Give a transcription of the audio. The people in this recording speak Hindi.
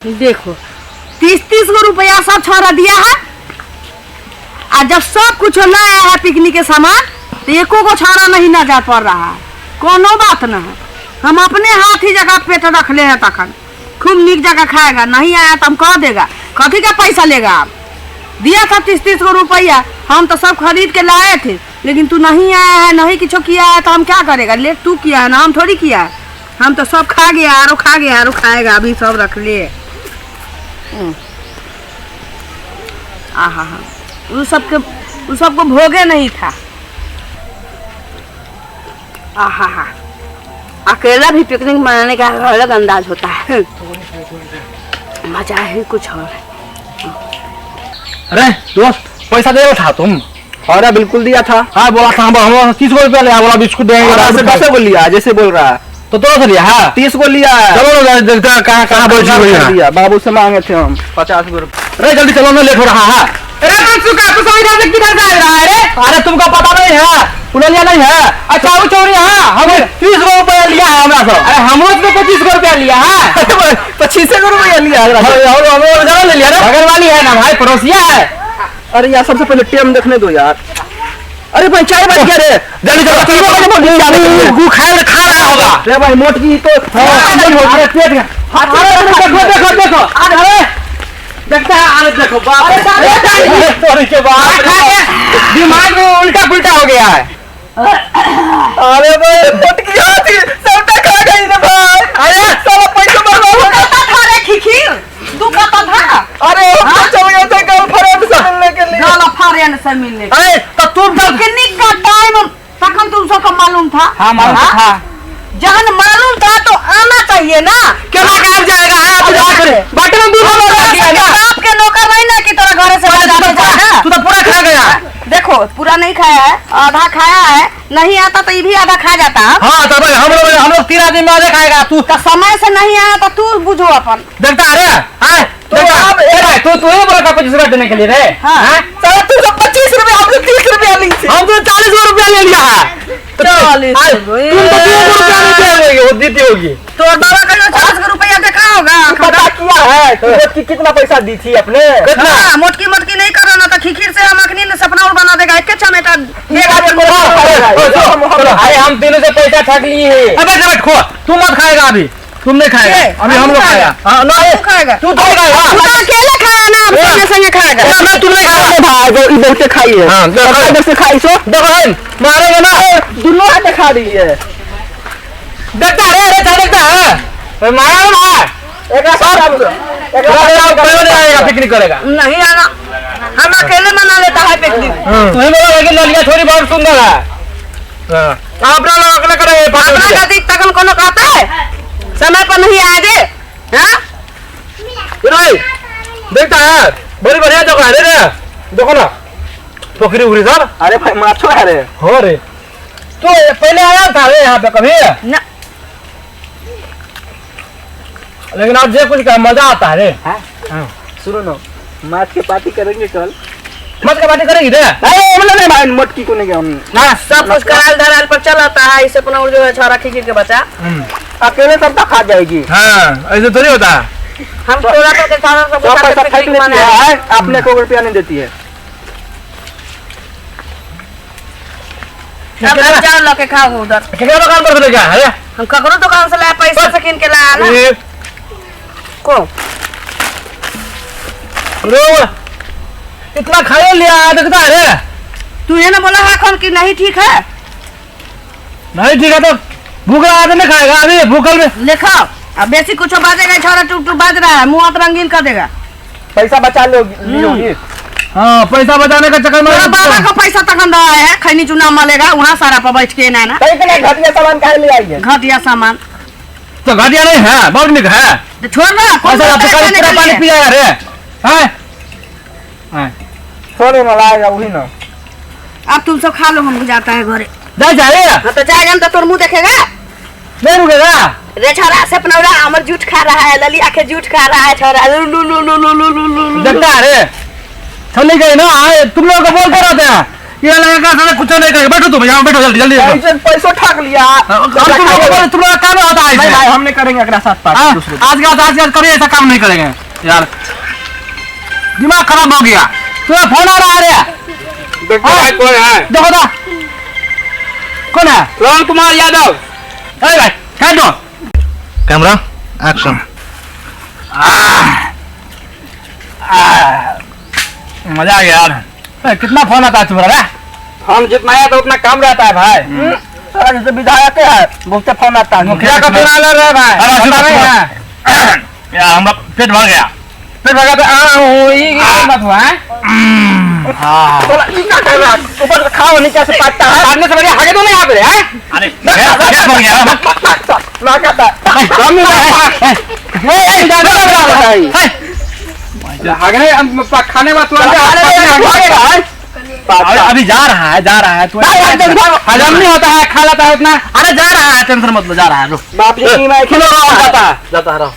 देखो 30-30 गो रुपया सब छोड़ा दिया है। और जब सब कुछ लाया है पिकनिक के सामान तो एको को छोड़ा नहीं ना जा पड़ रहा है। कोनो बात न है, हम अपने हाथ ही जगह पेट रख ले हैं तखन खूब नीक जगह खाएगा। नहीं आया तो हम कह देगा कथी का पैसा लेगा। आप दिया था 30-30 गो रुपया, हम तो सब खरीद के लाए थे, लेकिन तू नहीं आया है, नहीं कुछ किया है तो हम क्या करेगा। ले तू किया है ना, हम थोड़ी किया है। हम तो सब खा गया और खा गया और खाएगा, अभी सब रख लिए। आहा हा, उस सबको भोगे नहीं था। आहा हा, अकेला भी पिकनिक मनाने का अलग अंदाज होता है, मजा ही कुछ और है। अरे दोस्त पैसा दे था तुम? अरे बिल्कुल दिया था। हाँ बोला था हम 30 गो रुपया लिया, बोला बिस्कुट देंगे। 10 गो लिया जैसे बोल रहा है, तो 2 लिया है, 30 गो लिया है। चलो देखते कहाँ दिया। बाबू से मांगे थे हम 50 गो रुपया। अरे जल्दी चलो ना, लेट हो रहा है। अरे तुमको पता नहीं है, पुलिया नहीं है। अच्छा वो चोरी है, हमें 30 गो रुपया लिया है हमरा सब। अरे हम लोग तो 25 गो रुपया लिया है। 25 गो रुपया लिया है। हम ले लिया, बगल वाली है ना भाई, पड़ोसिया है। अरे यार सबसे पहले टेम देखने दो यार। अरे भाई 4 बज गया रे, जल्दी चलो। खा रहा होगा अरे भाई मोटकी तो पेट देखो देखता है। अरे देखो दिमाग में उल्टा पुल्टा हो गया है। अरे भाई मोटकी हाथी सबटा खा गई रे भाई। अरे साला पैसा बर्बाद था रे खिखिर, तू कहता था। अरे चलिए थे गर्लफ्रेंड से मिलने के लिए। गर्लफ्रेंड से मिलने के अरे तो तुम पिकनिक का टाइम तखन तुम सबको मालूम था। हाँ मालूम था, जहन मालूम था तो आना चाहिए ना। क्या कहा जाएगा? बाटे में दूध आपके नौकर नहीं ना कि तेरा घर से तू तो पूरा खा गया। देखो पूरा नहीं खाया है, आधा खाया है। नहीं आता तो ये भी आधा खा जाता। हाँ तो भाई हम लोग 3 आदमी में आधे खाएगा। तू तो समय से नहीं आया तो तू बुझो अपन। देखता अरे तू ही बोला था 25 रुपया देने के लिए रे। हाँ तू सब 25 रुपया, हम 30 रुपया ली थी। हम तो 40 गो रुपया ले लिया है। 40 तुम तो 3 रुपया नहीं देंगे, वो देती होगी। तो बाबा का 40 रुपया देखा होगा। पता किया है कि कितना पैसा दी थी अपने? हाँ, मोटकी नहीं करो ना तो खिखिर से हम अखनी ने सपना और बना देगा। एक चमेटा अरे हम तीनों से पैसा ठग लिए। बैठ खो, तू मत खाएगा अभी, तुम नहीं खाएगा अभी, हम लोग खाएगा। तू खाएगा, तू तो अकेले खाया ना, हम संगे संगे खाएगा। मैं तुम नहीं खाएगा भाई वो इधर से खाई है। हाँ इधर से खाई सो देखो मारेंगे ना, दोनों हाथ खा रही है। देखता है देखता है मारा ना एक पिकनिक करेगा। नहीं आना, हम अकेले मना लेता है पिकनिक। तुम्हें बोला लेकिन लड़कियां थोड़ी बहुत सुंदर है। आप लोग अकेले करेंगे तक हम कोनो कहता है समय पर नहीं आए थे। देखता है बड़ी बढ़िया जगह है रे, देखो ना पोखरी उखरी सब। अरे भाई माछो है रे। हो रे, तो पहले आया था रे यहाँ पे कभी ना, लेकिन अब जे कुछ का मजा आता है रे। सुनो ना, माछ की पार्टी करेंगे कल। मत का बातें करेगी रे। नहीं भाई मोटकी को नहीं हम ना सब कुछ कराल धराल पर चलाता है। इसे अपना जो है छोरा खिखिर के बच्चा अकेले सब खा जाएगी। हाँ ऐसे थोड़ी होता है। हम टोला के सारा सब पैसा फेंक लेती है, अपने को रुपया नहीं देती है। अब जाओ लके खाओ उधर। क्या दुकान पर क्या है? हम ककरो दुकान से लाया, पैसा से किन के लाया ना को। इतना खाए लिया देखता है रे। तू ये ना बोला है कौन कि नहीं ठीक है? नहीं ठीक है तो भूखल आदमी खाएगा अभी, भूखल में लिखा। अब बेसी कुछ बाजेगा छोरा, टूक बाज रहा है, मुंह हाथ रंगीन कर देगा। पैसा बचा लोगी। हाँ पैसा बचाने का चक्कर में बाबा का पैसा तक रहा है, खैनी चुना मलेगा वहाँ सारा पर बैठ के ना घटिया सामान कहा ले आई है। घटिया सामान तो घटिया नहीं है, बहुत निक है। तो छोड़ ना, पूरा पानी पिया रे। छोड़ो ना, लाएगा वही ना। अब तुम सब खा लो, हम जाता है घरे। हाँ तो जाएगा तो तोर मुँह देखेगा नहीं रुकेगा रे छोरा। से अपना हमर जूठ खा रहा है, ललिया के जूठ खा रहा है छोरा। देखता है रे, चली गई ना। तुम लोग को बोलते रहते हैं ये लगेगा साला कुछ नहीं करेगा। बैठो तुम यहाँ, बैठो जल्दी जल्दी। ऐसे पैसों ठग लिया। तुम्हारा काम होता है नहीं ऐसे। भाई हम नहीं करेंगे अगला साथ पार्टी हाँ, दूसरे आज के बाद कभी ऐसा काम नहीं करेंगे यार। दिमाग खराब हो गया। तुम्हें फोन आ रहा है। देखो भाई कौन है? देखो तो कौन है? राम कुमार यादव। अरे भाई कह दो। Camera action. मजा आ गया यार। कितना फोन आता है तुम्हारा? हम जितना है तो उतना काम रहता है भाई। सारा जैसे विधायक है बहुत फोन आता है। मुखिया का फोन आ रहा है भाई। यार हमारा पेट भर गया। पेट भर गया तो ये मत हुआ है। ऊपर से खाओ नीचे से पाटता है। सामने से बढ़िया आगे तो नहीं यहाँ पे है। अरे पेट भर गया। ना कहता आगे खाने में अभी जा रहा है हजम नहीं होता है, खा लेता है उतना। अरे जा रहा है, टेंशन मत लो, जा रहा है। बाप जी मैं जाता है, रहो।